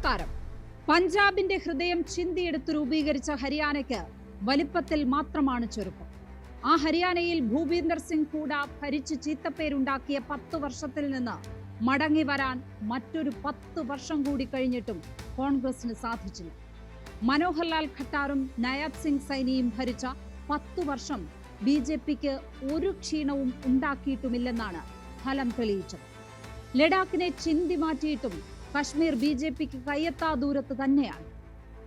നമസ്കാരം. പഞ്ചാബിന്റെ ഹൃദയം ചിന്തിയെടുത്ത് രൂപീകരിച്ച ഹരിയാനയ്ക്ക് വലിപ്പത്തിൽ മാത്രമാണ് ചുരുക്കം. ആ ഹരിയാനയിൽ ഭൂപീന്ദർ സിംഗ് ഹൂഡ ഭരിച്ച് ചീത്തപ്പേരുണ്ടാക്കിയ 10 വർഷത്തിൽ നിന്ന് മടങ്ങി വരാൻ മറ്റൊരു 10 വർഷം കൂടി കഴിഞ്ഞിട്ടും കോൺഗ്രസിന് സാധിച്ചില്ല. മനോഹർലാൽ ഖട്ടാറും നയാബ് സിംഗ് സൈനിയും ഭരിച്ച 10 വർഷം BJPക്ക് ഒരു ക്ഷീണവും ഉണ്ടാക്കിയിട്ടുമില്ലെന്നാണ് ഫലം തെളിയിച്ചത്. ലഡാക്കിനെ ചിന്തി മാറ്റിയിട്ടും കശ്മീർ BJPക്ക് കയ്യെത്താ ദൂരത്ത് തന്നെയാണ്.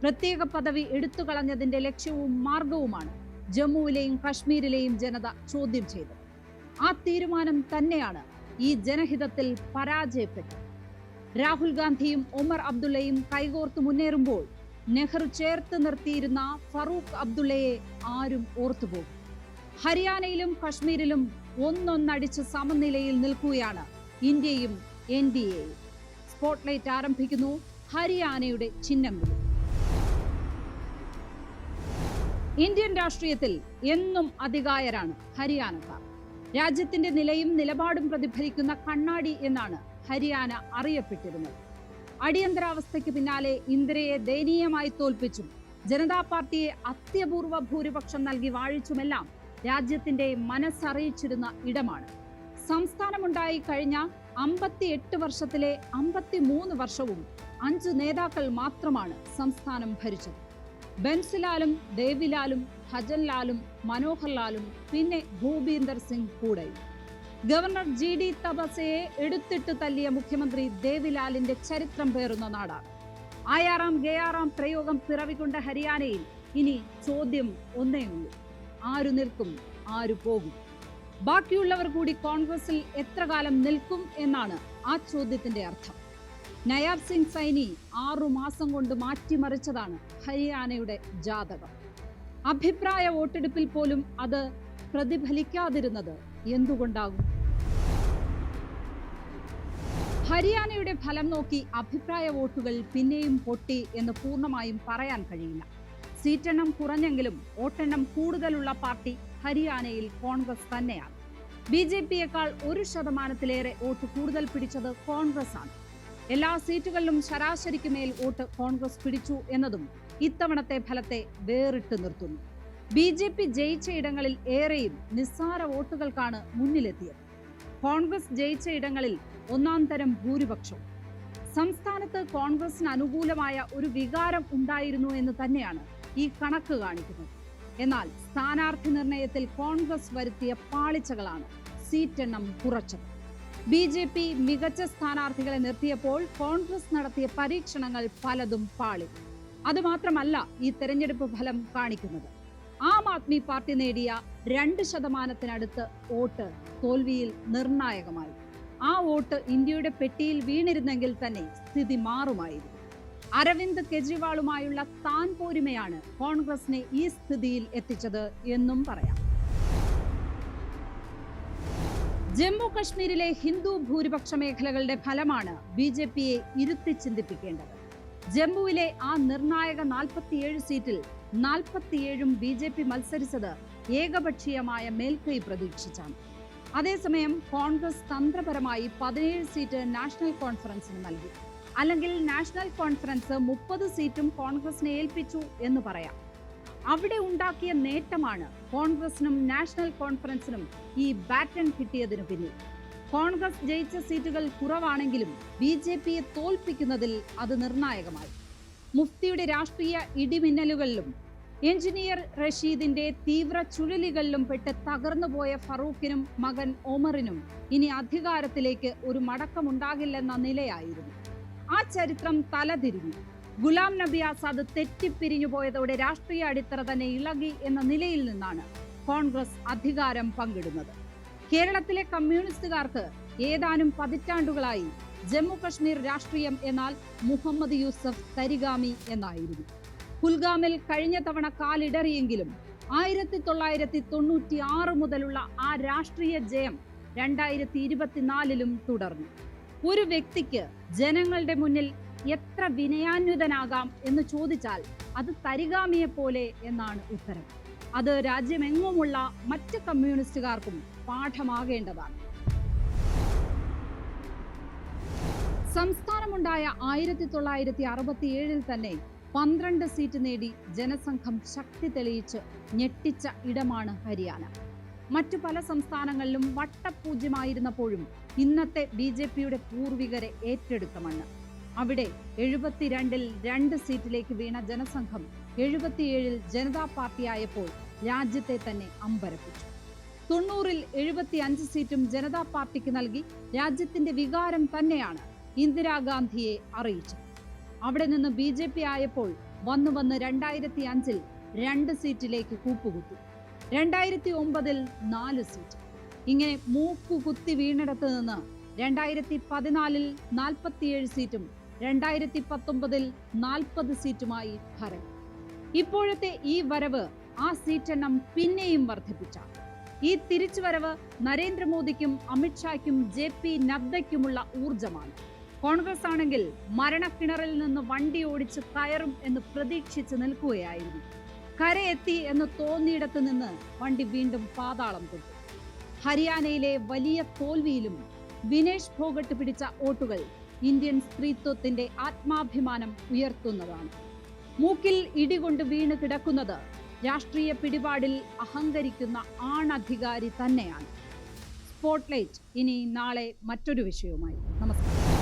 പ്രത്യേക പദവി എടുത്തുകളഞ്ഞതിന്റെ ലക്ഷ്യവും മാർഗവുമാണ് ജമ്മുവിലെയും കശ്മീരിലെയും ജനത ചോദ്യം ചെയ്തത്. ആ തീരുമാനം തന്നെയാണ് ഈ ജനഹിതത്തിൽ പരാജയപ്പെട്ടത്. രാഹുൽ ഗാന്ധിയും ഒമർ അബ്ദുള്ളയും കൈകോർത്ത് മുന്നേറുമ്പോൾ നെഹ്റു ചേർത്ത് നിർത്തിയിരുന്ന ഫറൂഖ് അബ്ദുള്ളയെ ആരും ഓർത്തുപോകും. ഹരിയാനയിലും കശ്മീരിലും ഒന്നൊന്നടിച്ച് സമനിലയിൽ നിൽക്കുകയാണ് ഇന്ത്യയും NDAയും. സ്പോട്ട്ലൈറ്റ് ആരംഭിക്കുന്നു. ഹരിയാനയുടെ ചിഹ്നം വിളി. ഇന്ത്യൻ രാഷ്ട്രീയത്തിൽ എന്നും അതികായരാണ് ഹരിയാനക്കാർ. രാജ്യത്തിന്റെ നിലയും നിലപാടും പ്രതിഫലിക്കുന്ന കണ്ണാടി എന്നാണ് ഹരിയാന അറിയപ്പെട്ടിരുന്നത്. അടിയന്തരാവസ്ഥയ്ക്ക് പിന്നാലെ ഇന്ദിരയെ ദയനീയമായി തോൽപ്പിച്ചും ജനതാ പാർട്ടിയെ അത്യപൂർവ ഭൂരിപക്ഷം നൽകി വാഴിച്ചുമെല്ലാം രാജ്യത്തിന്റെ മനസ്സറിയിച്ചിരുന്ന ഇടമാണ്. സംസ്ഥാനമുണ്ടായി കഴിഞ്ഞ 58 വർഷത്തിലെ 53 വർഷവും 5 നേതാക്കൾ മാത്രമാണ് സംസ്ഥാനം ഭരിച്ചത്. ബൻസിലാലും, ദേവിലാലും, ഭജൻലാലും, മനോഹർലാലും, പിന്നെ ഭൂപീന്ദർ സിംഗ് ഹൂഡയും. ഗവർണർ GD തപസയെ എടുത്തിട്ട് തല്ലിയ മുഖ്യമന്ത്രി ദേവിലാലിന്റെ ചരിത്രം പേറുന്ന നാടാണ്. ആയാറാം ഗയാറാം പ്രയോഗം പിറവികൊണ്ട ഹരിയാനയിൽ ഇനി ചോദ്യം ഒന്നേയുള്ളൂ: ആരു നിൽക്കും, ആരു പോകും? ബാക്കിയുള്ളവർ കൂടി കോൺഗ്രസിൽ എത്ര കാലം നിൽക്കും എന്നാണ് ആ ചോദ്യത്തിന്റെ അർത്ഥം. നയാബ് സിംഗ് സൈനി 6 മാസം കൊണ്ട് മാറ്റിമറിച്ചതാണ് ഹരിയാനയുടെ ജാതകം. അഭിപ്രായ വോട്ടെടുപ്പിൽ പോലും അത് പ്രതിഫലിക്കാതിരുന്നത് എന്തുകൊണ്ടാകും? ഹരിയാനയുടെ ഫലം നോക്കി അഭിപ്രായ വോട്ടുകൾ പിന്നെയും പൊട്ടി എന്ന് പൂർണ്ണമായും പറയാൻ കഴിയില്ല. സീറ്റെണ്ണം കുറഞ്ഞെങ്കിലും വോട്ടെണ്ണം കൂടുതലുള്ള പാർട്ടി ഹരിയാനയിൽ കോൺഗ്രസ് തന്നെയാണ്. BJPയേക്കാൾ 1% വോട്ട് കൂടുതൽ പിടിച്ചത് കോൺഗ്രസ് ആണ്. എല്ലാ സീറ്റുകളിലും ശരാശരിക്ക് മേൽ വോട്ട് കോൺഗ്രസ് പിടിച്ചു എന്നതും ഇത്തവണത്തെ ഫലത്തെ വേറിട്ട് നിർത്തുന്നു. BJP ജയിച്ച ഇടങ്ങളിൽ ഏറെയും നിസ്സാര വോട്ടുകൾക്കാണ് മുന്നിലെത്തിയത്. കോൺഗ്രസ് ജയിച്ച ഇടങ്ങളിൽ 1-ാം തരം ഭൂരിപക്ഷം. സംസ്ഥാനത്ത് കോൺഗ്രസിന് അനുകൂലമായ ഒരു വികാരം ഉണ്ടായിരുന്നു എന്ന് തന്നെയാണ് ഈ കണക്ക് കാണിക്കുന്നത്. എന്നാൽ സ്ഥാനാർത്ഥി നിർണയത്തിൽ കോൺഗ്രസ് വരുത്തിയ പാളിച്ചകളാണ് സീറ്റെണ്ണം കുറച്ചത്. BJP മികച്ച സ്ഥാനാർത്ഥികളെ നിർത്തിയപ്പോൾ കോൺഗ്രസ് നടത്തിയ പരീക്ഷണങ്ങൾ പലതും പാളി. അതുമാത്രമല്ല ഈ തെരഞ്ഞെടുപ്പ് ഫലം കാണിക്കുന്നത്. ആം ആദ്മി പാർട്ടി നേടിയ 2%-നടുത്ത് വോട്ട് തോൽവിയിൽ നിർണായകമായി. ആ വോട്ട് ഇന്ത്യയുടെ പെട്ടിയിൽ വീണിരുന്നെങ്കിൽ തന്നെ സ്ഥിതി മാറുമായിരുന്നു. അരവിന്ദ് കെജ്രിവാളുമായുള്ള താൻ പോരിമയാണ് കോൺഗ്രസിനെ ഈ സ്ഥിതിയിൽ എത്തിച്ചത് എന്നും പറയാം. ജമ്മു കശ്മീരിലെ ഹിന്ദു ഭൂരിപക്ഷ മേഖലകളുടെ ഫലമാണ് BJPയെ ഇരുത്തി ചിന്തിപ്പിക്കേണ്ടത്. ജമ്മുവിലെ ആ നിർണായക 47 സീറ്റിൽ 47ഉം BJP മത്സരിച്ചത് ഏകപക്ഷീയമായ മേൽക്കൈ പ്രതീക്ഷിച്ചാണ്. അതേസമയം കോൺഗ്രസ് തന്ത്രപരമായി 17 സീറ്റ് നാഷണൽ കോൺഫറൻസിന് നൽകി. അല്ലെങ്കിൽ നാഷണൽ കോൺഫറൻസ് 30 സീറ്റും കോൺഗ്രസിനെ ഏൽപ്പിച്ചു എന്ന് പറയാം. അവിടെ ഉണ്ടാക്കിയ നേട്ടമാണ് കോൺഗ്രസിനും നാഷണൽ കോൺഫറൻസിനും ഈ ബാറ്റൺ കിട്ടിയതിനു പിന്നിൽ. കോൺഗ്രസ് ജയിച്ച സീറ്റുകൾ കുറവാണെങ്കിലും BJPയെ തോൽപ്പിക്കുന്നതിൽ അത് നിർണായകമായി. മുഫ്തിയുടെ രാഷ്ട്രീയ ഇടിമിന്നലുകളിലും എഞ്ചിനീയർ റഷീദിന്റെ തീവ്ര ചുഴലികളിലും പെട്ട് തകർന്നുപോയ ഫറൂഖിനും മകൻ ഒമറിനും ഇനി അധികാരത്തിലേക്ക് ഒരു മടക്കമുണ്ടാകില്ലെന്ന നിലയായിരുന്നു. ആ ചരിത്രം തലതിരിഞ്ഞു. ഗുലാം നബി ആസാദ് തെറ്റിപ്പിരിഞ്ഞു പോയതോടെ രാഷ്ട്രീയ അടിത്തറ തന്നെ ഇളകി എന്ന നിലയിൽ നിന്നാണ് കോൺഗ്രസ് അധികാരം പങ്കിടുന്നത്. കേരളത്തിലെ കമ്മ്യൂണിസ്റ്റുകാർക്ക് ഏതാനും പതിറ്റാണ്ടുകളായി ജമ്മു കശ്മീർ രാഷ്ട്രീയം എന്നാൽ മുഹമ്മദ് യൂസഫ് തരിഗാമി എന്നായിരുന്നു. കുൽഗാമിൽ കഴിഞ്ഞ തവണ കാലിടറിയെങ്കിലും 1996 മുതലുള്ള ആ രാഷ്ട്രീയ ജയം 2024 തുടർന്നു. ഒരു വ്യക്തിക്ക് ജനങ്ങളുടെ മുന്നിൽ എത്ര വിനയാന്വിതനാകാം എന്ന് ചോദിച്ചാൽ അത് തരിഗാമിയെ പോലെ എന്നാണ് ഉത്തരം. അത് രാജ്യമെങ്ങുമുള്ള മറ്റ് കമ്മ്യൂണിസ്റ്റുകാർക്കും പാഠമാകേണ്ടതാണ്. സംസ്ഥാനമുണ്ടായ 1967 തന്നെ 12 സീറ്റ് നേടി ജനസംഘം ശക്തി തെളിയിച്ച് ഞെട്ടിച്ച ഇടമാണ് ഹരിയാന. മറ്റു പല സംസ്ഥാനങ്ങളിലും വട്ടപൂജ്യമായിരുന്നപ്പോഴും ഇന്നത്തെ BJPയുടെ പൂർവികരെ ഏറ്റെടുക്കമണ്ണ്. അവിടെ 72-ൽ 2 സീറ്റിലേക്ക് വീണ ജനസംഘം 77-ൽ ജനതാ പാർട്ടിയായപ്പോൾ രാജ്യത്തെ തന്നെ അമ്പരപ്പിച്ചു. 90-ൽ 75 സീറ്റും ജനതാ പാർട്ടിക്ക് നൽകി രാജ്യത്തിന്റെ വികാരം തന്നെയാണ് ഇന്ദിരാഗാന്ധിയെ അറിയിച്ചത്. അവിടെ നിന്ന് BJP ആയപ്പോൾ വന്ന് 2005-ൽ 2 സീറ്റിലേക്ക് കൂപ്പുകുത്തി. 2009-ൽ 4 സീറ്റ്. ഇങ്ങനെ മൂക്കുകുത്തി വീണിടത്ത് നിന്ന് 2014-ൽ 47 സീറ്റും 2019-ൽ 40 സീറ്റുമായി ഭരണം. ഇപ്പോഴത്തെ ഈ വരവ് ആ സീറ്റെണ്ണം പിന്നെയും വർദ്ധിപ്പിച്ച ഈ തിരിച്ചുവരവ് നരേന്ദ്രമോദിക്കും അമിത്ഷായ്ക്കും JP നദ്ദയ്ക്കുമുള്ള ഊർജമാണ്. കോൺഗ്രസ് ആണെങ്കിൽ മരണക്കിണറിൽ നിന്ന് വണ്ടി ഓടിച്ച് കയറും എന്ന് പ്രതീക്ഷിച്ച് നിൽക്കുകയായിരുന്നു. കരയെത്തി എന്ന് തോന്നിയിടത്ത് നിന്ന് വണ്ടി വീണ്ടും പാതാളം തൊട്ടു. ഹരിയാനയിലെ വലിയ തോൽവിയിലും വിനേഷ് ഫോഗട്ട് പിടിച്ച വോട്ടുകൾ ഇന്ത്യൻ സ്ത്രീത്വത്തിന്റെ ആത്മാഭിമാനം ഉയർത്തുന്നതാണ്. മൂക്കിൽ ഇടികൊണ്ട് വീണ് കിടക്കുന്നത് രാഷ്ട്രീയ പിടിപാടിൽ അഹങ്കരിക്കുന്ന ആണധികാരി തന്നെയാണ്. സ്പോട്ട്ലൈറ്റ് ഇനി നാളെ മറ്റൊരു വിഷയവുമായി. നമസ്കാരം.